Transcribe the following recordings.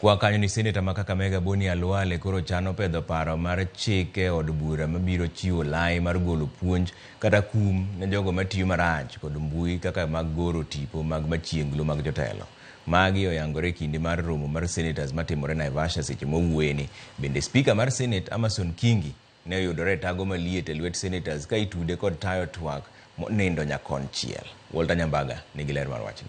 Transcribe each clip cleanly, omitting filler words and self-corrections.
Wakanyo ni Seneta ma Kakamega Boni Khalwale koro chano pedho paro mar chik e od bura mabiro chiwo lai mar golo puonj kata kum ne jogo matiyo marach kod mbui kaka mag goro tipo mag machienglo mag jotelo. Magi oyangore kinde mar romo mar senators matimore Naivasha seche mowueni. Bende spika mar Senate Amason Kingi ne oyudore tago maliet e lwet senators ka itude kod tayo twak monindo nyakonchiel. Walter Nyambaga nigi ler mar wachni.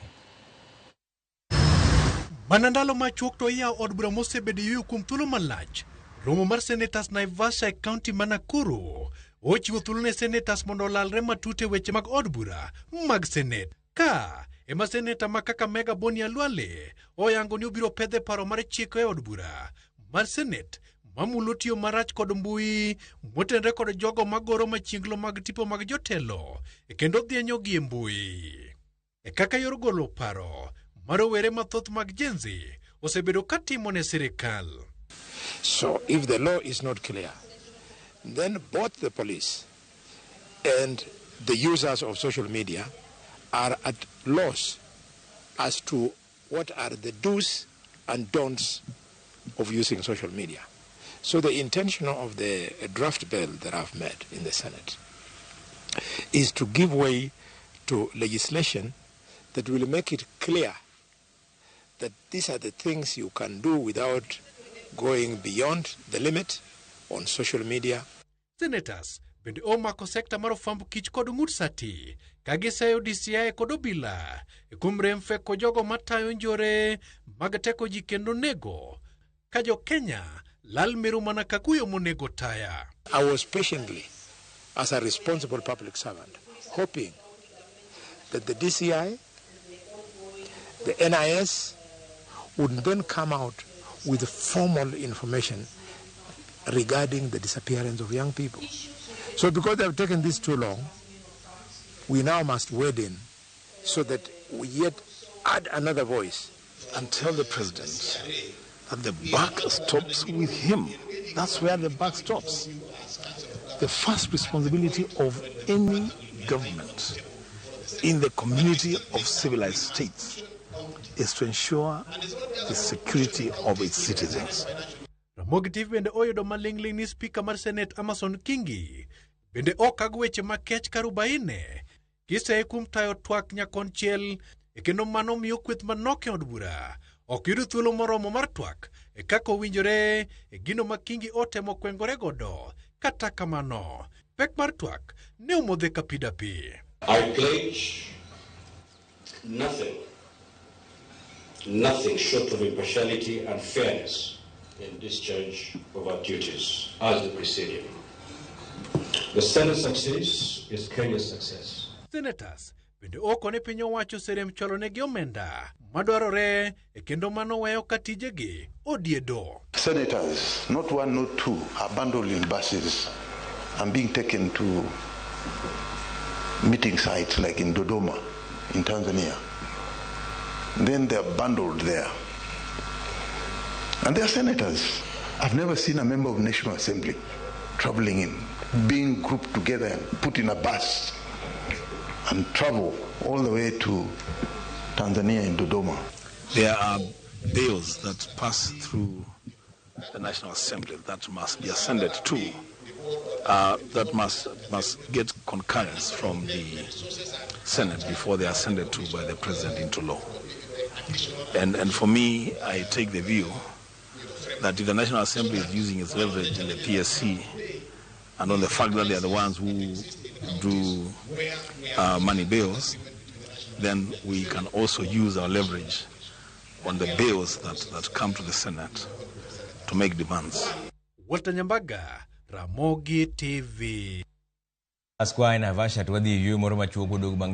Manandalo machuok to iya od bura mosebedo yuyo kuom thuolo malach. Romo mar senators Naivasha e kaunti ma Nakuru ochiwo thuolo ne senators mondo olalre matute weche mag od bura mag Senate. Ka ema seneta ma Kakamega Boni Khalwale oyango ni obiro pedhe paro mar chik e od bura mar Senate mamulo tiyo marach kod mbui motenre kod jogo magoro machienglo mag tipo mag jotelo kendo dhienyo gi mbui. Kaka yor golo paro marowere mathoth mag jenzi osebedo katimo ne sirikal. So if the law is not clear, then both the police and the users of social media are at loss as to what are the do's and don'ts of using social media. So the intention of the draft bill that I've made in the Senate is to give way to legislation that will make it clear that these are the things you can do without going beyond the limit on social media. Senators bende omako sekta mar ofambo kich kod ng'ut sati kagiseyo DCI kod obila kuom remfe ko jogo matayo njore mag teko ji kendo nego ka jo Kenya lal miru mana kakuyo monego taya. I was patiently, as a responsible public servant, hoping that the DCI, the NIS, would then come out with formal information regarding the disappearance of young people. So because they have taken this too long, we now must wade in so that we yet add another voice. And tell the president that the buck stops with him. That's where the buck stops. The first responsibility of any government in the community of civilized states is to ensure the security of its citizens. Ramogi TV bende oyudo malingling ni speaker mar Senate Amason Kingi bende okag weche makech karubaine kise kum tayo twak nyakonchiel kendo mano miyo kweth manok e od bura ok yudo thuolo moromo mar twak kaka owinjore gino ma Kingi otemo kwengore godo. Kata kamano pek mar twak ne omodhe kapidapi. I pledge nothing short of impartiality and fairness in discharge of our duties as the Presidium. The Senate success is Kenya's success. Senators bende oko ne piny owacho serem cholo negi omenda madwarore kendo mano weyo katijegi odiedo. Senators, not one, not two, are bundled in buses and being taken to meeting sites like in Dodoma, in Tanzania. Then they're bundled there. And they're senators. I've never seen a member of National Assembly traveling in, being grouped together and put in a bus and travel all the way to Tanzania in Dodoma. There are bills that pass through the National Assembly that must be ascended to, that must get concurrence from the Senate before they are ascended to by the President into law. And for me, I take the view that if the National Assembly is using its leverage in the PSC and on the fact that they are the ones who do money bills, then we can also use our leverage on the bills that come to the Senate to make demands. Walter Nyambaga, Ramogi TV. Askwai Naivasha tuwadhi yuyo moro machuok